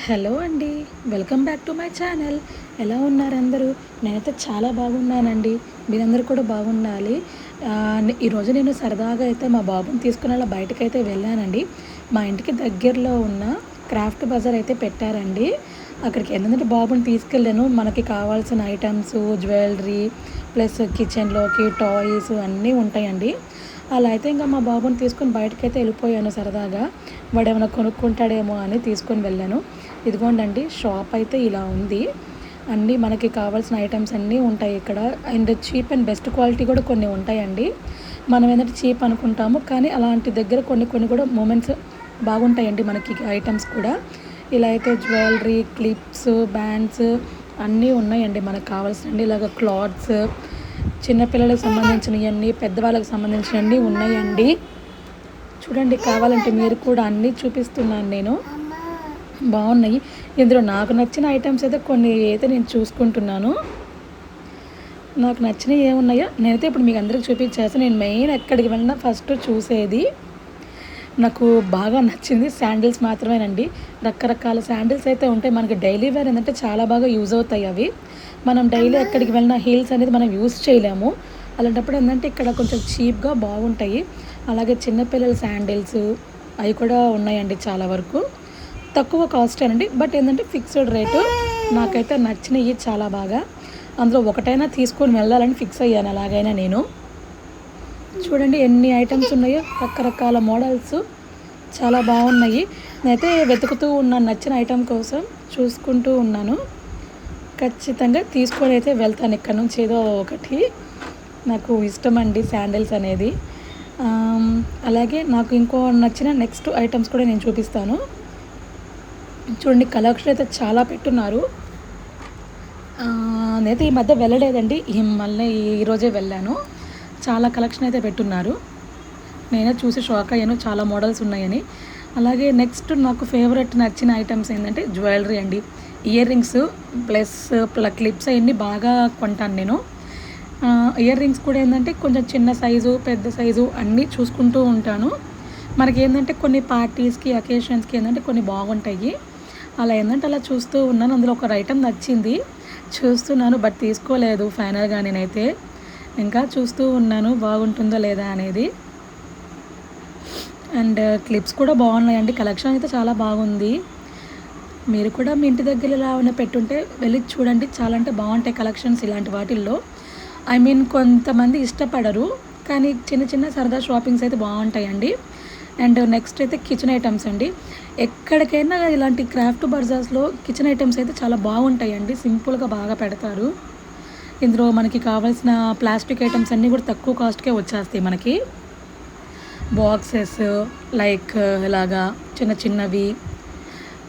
Hello అండి. Welcome back to my channel. ఎలా ఉన్నారు అందరూ? నేనైతే చాలా బాగున్నానండి. మీరందరూ కూడా బాగుండాలి. ఈరోజు నేను సరదాగా అయితే మా బాబుని తీసుకుని అలా బయటకైతే వెళ్ళానండి. మా ఇంటికి దగ్గరలో ఉన్న క్రాఫ్ట్ బజార్ అయితే పెట్టారండి. అక్కడికి ఏంటంటే బాబుని తీసుకెళ్ళాను. మనకి కావాల్సిన ఐటమ్స్, జ్యువెలరీ ప్లస్ కిచెన్లోకి టాయ్స్ అన్నీ ఉంటాయండి. అలా అయితే ఇంకా మా బాబుని తీసుకొని బయటకైతే వెళ్ళిపోయాను సరదాగా. వాడేమైనా కొనుక్కుంటాడేమో అని తీసుకొని వెళ్ళాను. ఇదిగోండండి షాప్ అయితే ఇలా ఉంది. అన్నీ మనకి కావాల్సిన ఐటమ్స్ అన్నీ ఉంటాయి ఇక్కడ. And cheap and best quality కూడా కొన్ని ఉంటాయండి. మనం ఏంటంటే చీప్ అనుకుంటాము, కానీ అలాంటి దగ్గర కొన్ని కొన్ని కూడా మూమెంట్స్ బాగుంటాయండి మనకి ఐటమ్స్ కూడా. ఇలా అయితే జ్యువెలరీ, క్లిప్స్, బ్యాండ్స్ అన్నీ ఉన్నాయండి మనకు కావాల్సినవి. ఇలాగ క్లాత్స్, చిన్నపిల్లలకు సంబంధించినవన్నీ, పెద్దవాళ్ళకి సంబంధించినవన్నీ ఉన్నాయండి. చూడండి, కావాలంటే మీరు కూడా అన్నీ చూపిస్తున్నాను నేను. బాగున్నాయి. ఇందులో నాకు నచ్చిన ఐటమ్స్ అయితే కొన్ని అయితే నేను చూసుకుంటున్నాను. నాకు నచ్చినవి ఏమున్నాయో నేనైతే ఇప్పుడు మీకు అందరికి చూపించేస్తాను. నేను మెయిన్ ఎక్కడికి వెళ్ళినా ఫస్ట్ చూసేది, నాకు బాగా నచ్చింది శాండిల్స్ మాత్రమేనండి. రకరకాల శాండిల్స్ అయితే ఉంటాయి. మనకి డైలీ వేర్ ఏంటంటే చాలా బాగా యూజ్ అవుతాయి అవి. మనం డైలీ ఎక్కడికి వెళ్ళినా హీల్స్ అనేది మనం యూజ్ చేయలేము. అలాంటప్పుడు ఏంటంటే ఇక్కడ కొంచెం చీప్గా బాగుంటాయి. అలాగే చిన్నపిల్లల శాండిల్స్ అవి కూడా ఉన్నాయండి చాలా వరకు. తక్కువ కాస్టేనండి, బట్ ఏంటంటే ఫిక్స్డ్ రేటు. నాకైతే నచ్చినవి చాలా బాగా. అందులో ఒకటైనా తీసుకొని వెళ్ళాలని ఫిక్స్ అయ్యాను ఎలాగైనా నేను. చూడండి ఎన్ని ఐటమ్స్ ఉన్నాయో, రకరకాల మోడల్స్ చాలా బాగున్నాయి. నేనైతే వెతుకుతూ ఉన్నాను నచ్చిన ఐటమ్ కోసం, చూసుకుంటూ ఉన్నాను. ఖచ్చితంగా తీసుకొని అయితే వెళ్తాను ఇక్కడ నుంచి ఏదో ఒకటి. నాకు ఇష్టం అండి శాండిల్స్ అనేది. అలాగే నాకు ఇంకో నచ్చిన నెక్స్ట్ ఐటమ్స్ కూడా నేను చూపిస్తాను. చూడండి కలెక్షన్ అయితే చాలా పెట్టున్నారు. నేనైతే ఈ మధ్య వెళ్ళలేదండి, మళ్ళీ ఈరోజే వెళ్ళాను. చాలా కలెక్షన్ అయితే పెట్టున్నారు. నేనే చూసి షాక్ అయ్యాను చాలా మోడల్స్ ఉన్నాయని. అలాగే నెక్స్ట్ నాకు ఫేవరెట్ నచ్చిన ఐటమ్స్ ఏంటంటే జ్యువెలరీ అండి. ఇయర్ రింగ్స్ ప్లస్ క్లిప్స్ అవన్నీ బాగా కొంటాను నేను. ఇయర్ రింగ్స్ కూడా ఏంటంటే కొంచెం చిన్న సైజు, పెద్ద సైజు అన్నీ చూసుకుంటూ ఉంటాను. మనకి ఏంటంటే కొన్ని పార్టీస్కి, అకేషన్స్కి ఏంటంటే కొన్ని బాగుంటాయి. అలా ఏంటంటే అలా చూస్తూ ఉన్నాను. అందులో ఒక ఐటమ్ నచ్చింది, చూస్తున్నాను, బట్ తీసుకోలేదు ఫైనల్గా. నేనైతే ఇంకా చూస్తూ ఉన్నాను బాగుంటుందో లేదా అనేది. అండ్ క్లిప్స్ కూడా బాగున్నాయండి. కలెక్షన్ అయితే చాలా బాగుంది. మీరు కూడా మీ ఇంటి దగ్గర ఇలా ఉన్న పెట్టుంటే వెళ్ళి చూడండి. చాలా అంటే బాగుంటాయి కలెక్షన్స్ ఇలాంటి వాటిల్లో. ఐ మీన్ కొంతమంది ఇష్టపడరు, కానీ చిన్న చిన్న సరదా షాపింగ్స్ అయితే బాగుంటాయండి. అండ్ నెక్స్ట్ అయితే కిచెన్ ఐటమ్స్ అండి. ఎక్కడికైనా ఇలాంటి క్రాఫ్ట్ బజార్స్లో కిచెన్ ఐటమ్స్ అయితే చాలా బాగుంటాయండి. సింపుల్గా బాగా పెడతారు. ఇందులో మనకి కావాల్సిన ప్లాస్టిక్ ఐటమ్స్ అన్నీ కూడా తక్కువ కాస్ట్కే వచ్చేస్తాయి మనకి. బాక్సెస్ లైక్ ఇలాగా చిన్న చిన్నవి,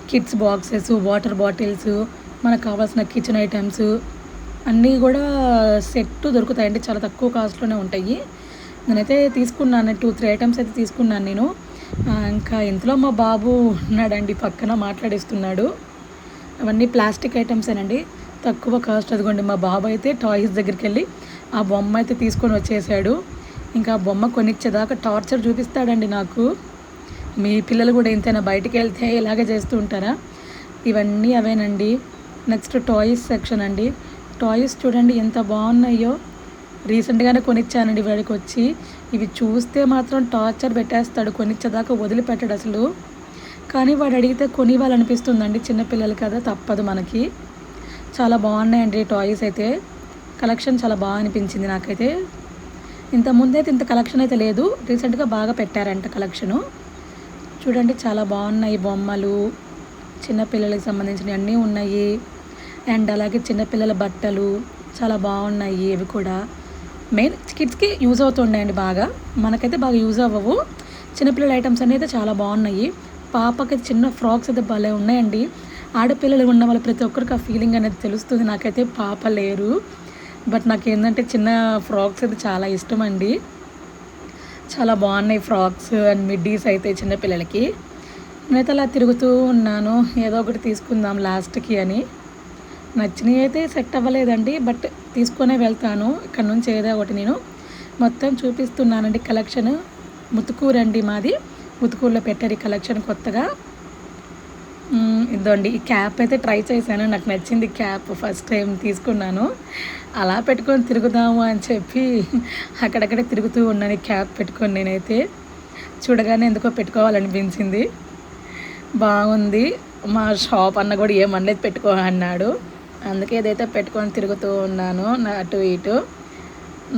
కిడ్స్ బాక్సెస్, వాటర్ బాటిల్స్, మనకు కావాల్సిన కిచెన్ ఐటమ్స్ అన్నీ కూడా సెట్ దొరుకుతాయండి. చాలా తక్కువ కాస్ట్లోనే ఉంటాయి. నేనైతే తీసుకున్నాను 2-3 ఐటమ్స్ అయితే తీసుకున్నాను నేను. ఇంకా ఇంతలో మా బాబు ఉన్నాడండి పక్కన మాట్లాడిస్తున్నాడు. అవన్నీ ప్లాస్టిక్ ఐటమ్సేనండి, తక్కువ కాస్ట్. అదిగోండి మా బాబు అయితే టాయ్స్ దగ్గరికి వెళ్ళి ఆ బొమ్మ అయితే తీసుకొని వచ్చేసాడు. ఇంకా ఆ బొమ్మ కొనిచ్చేదాకా టార్చర్ చూపిస్తాడండి నాకు. మీ పిల్లలు కూడా ఇంతేనా? బయటికి వెళ్తే ఇలాగే చేస్తూ ఉంటారా? ఇవన్నీ అవేనండి. నెక్స్ట్ టాయ్స్ సెక్షన్ అండి. టాయ్స్ చూడండి ఎంత బాగున్నాయో. రీసెంట్గానే కొనిచ్చానండి వాడికి వచ్చి. ఇవి చూస్తే మాత్రం టార్చర్ పెట్టేస్తాడు, కొనిచ్చేదాకా వదిలిపెట్టాడు అసలు. కానీ వాడు అడిగితే కొనివ్వాలనిపిస్తుందండి, చిన్నపిల్లలు కదా, తప్పదు మనకి. చాలా బాగున్నాయండి టాయ్స్ అయితే. కలెక్షన్ చాలా బాగా అనిపించింది నాకైతే. ఇంతకుముందైతే ఇంత కలెక్షన్ అయితే లేదు, రీసెంట్గా బాగా పెట్టారంట కలెక్షను. చూడండి చాలా బాగున్నాయి బొమ్మలు, చిన్నపిల్లలకి సంబంధించినవి అన్నీ ఉన్నాయి. అండ్ అలాగే చిన్నపిల్లల బట్టలు చాలా బాగున్నాయి. ఇవి కూడా మెయిన్ కిడ్స్కి యూజ్ అవుతుండేయండి బాగా. మనకైతే బాగా యూజ్ అవ్వవు. చిన్నపిల్లల ఐటమ్స్ అన్నీ అయితే చాలా బాగున్నాయి. పాపకి చిన్న ఫ్రాక్స్ అయితే భలే ఉన్నాయండి. ఆడపిల్లలు ఉన్న వాళ్ళు ప్రతి ఒక్కరికి ఆ ఫీలింగ్ అనేది తెలుస్తుంది. నాకైతే పాప లేరు, బట్ నాకు ఏంటంటే చిన్న ఫ్రాక్స్ అయితే చాలా ఇష్టం అండి. చాలా బాగున్నాయి ఫ్రాక్స్ అండ్ మిడ్డీస్ అయితే చిన్నపిల్లలకి. నేనైతే అలా తిరుగుతూ ఉన్నాను, ఏదో ఒకటి తీసుకుందాం లాస్ట్కి అని. నచ్చినవి అయితే సెట్ అవ్వలేదండి, బట్ తీసుకొనే వెళ్తాను ఇక్కడ నుంచి ఏదో ఒకటి. నేను మొత్తం చూపిస్తున్నానండి కలెక్షన్. ముతుకూరు అండి మాది, ముతుకూరులో పెట్టారు ఈ కలెక్షన్ కొత్తగా. ఇదండి ఈ క్యాప్ అయితే ట్రై చేశాను. నాకు నచ్చింది క్యాప్. ఫస్ట్ టైం తీసుకున్నాను. అలా పెట్టుకొని తిరుగుదాము అని చెప్పి అక్కడక్కడే తిరుగుతూ ఉన్నాను ఈ క్యాప్ పెట్టుకొని. నేనైతే చూడగానే ఎందుకో పెట్టుకోవాలనిపించింది. బాగుంది. మా షాప్ అన్న కూడా ఏమనలేదు, పెట్టుకో అన్నాడు. అందుకే ఇదైతే పెట్టుకొని తిరుగుతూ ఉన్నాను అటు ఇటు.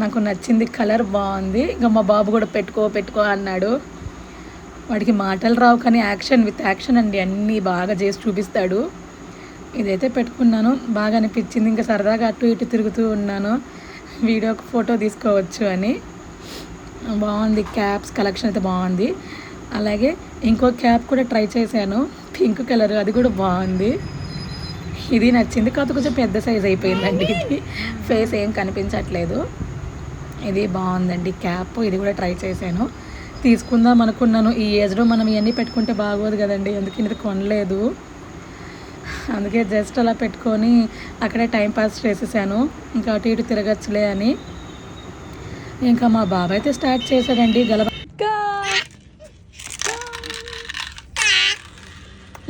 నాకు నచ్చింది, కలర్ బాగుంది. ఇంకా మా బాబు కూడా పెట్టుకో అన్నాడు. వాడికి మాటలు రావు కానీ యాక్షన్ విత్ యాక్షన్ అండి, అన్నీ బాగా చేసి చూపిస్తాడు. ఇదైతే పెట్టుకున్నాను, బాగా అనిపించింది. ఇంకా సరదాగా అటు ఇటు తిరుగుతూ ఉన్నాను, వీడియోకి ఫోటో తీసుకోవచ్చు అని. బాగుంది, క్యాప్స్ కలెక్షన్ అయితే బాగుంది. అలాగే ఇంకో క్యాప్ కూడా ట్రై చేశాను, పింక్ కలర్, అది కూడా బాగుంది. ఇది నచ్చింది, కాకపోతే కొంచెం పెద్ద సైజ్ అయిపోయిందండి. ఇది ఫేస్ ఏం కనిపించట్లేదు. ఇది బాగుందండి క్యాప్, ఇది కూడా ట్రై చేశాను. తీసుకుందాం అనుకున్నాను. ఈ ఏజ్లో మనం ఇవన్నీ పెట్టుకుంటే బాగోదు కదండి, అందుకే ఇది కొనలేదు. అందుకే జస్ట్ అలా పెట్టుకొని అక్కడే టైంపాస్ చేసేసాను. ఇంకా అటు ఇటు తిరగచ్చులే అని. ఇంకా మా బాబాయ్ అయితే స్టార్ట్ చేశాడండి గలబ.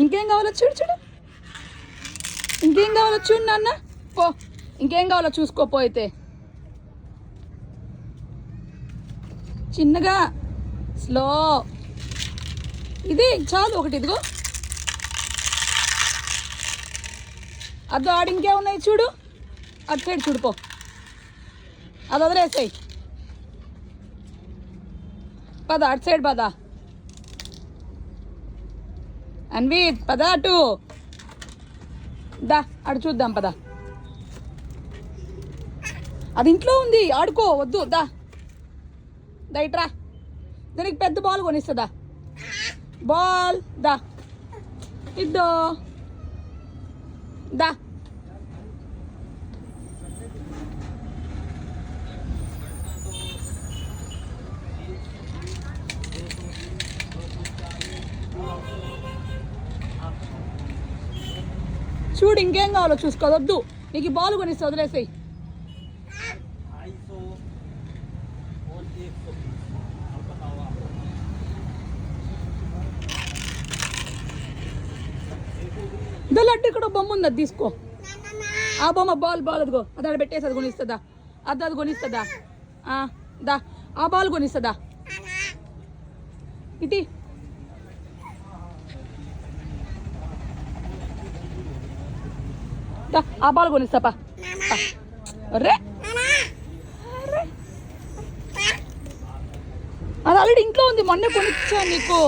ఇంకేం కావాలో చూడు, ఇంకేం కావాలో చూడు నాన్న. పో, ఇంకేం కావాలో చూసుకోపోయితే. చిన్నగా, స్లో. ఇది చాలు, ఒకటి ఇదిగో. అదో ఆడు ఇంకేమున్నాయి చూడు, అటు సైడ్ చూడుపో. అది వదిలేసాయి, పద అటు సైడ్ పద. అన్విత్ పద అటు దా, అటు చూద్దాం పద. అది ఇంట్లో ఉంది, ఆడుకో, వద్దు దా. దైట్రా, దానికి పెద్ద బాల్ కొనిస్తుందా? బాల్ దా, ఇద్దో దా. చూడు ఇంకేం కావాలో చూసుకోవద్దు. నీకు బాల్ కొనిస్తా, వదిలేసాయి. లడ్డు ఇక్కడ బొమ్మ ఉంది, అది తీసుకో. ఆ బొమ్మ బాల్ అదిగో, అది అక్కడ పెట్టేసి అది కొనిస్తుందా? అది కొనిస్తుందా? దా, ఆ బాల్ కొనిస్తుందా? ఇటీ ఆ బాల్ కొనిస్తాపా. అరే అది ఆల్రెడీ ఇంట్లో ఉంది, మొన్నే కొనిచ్చా నీకు.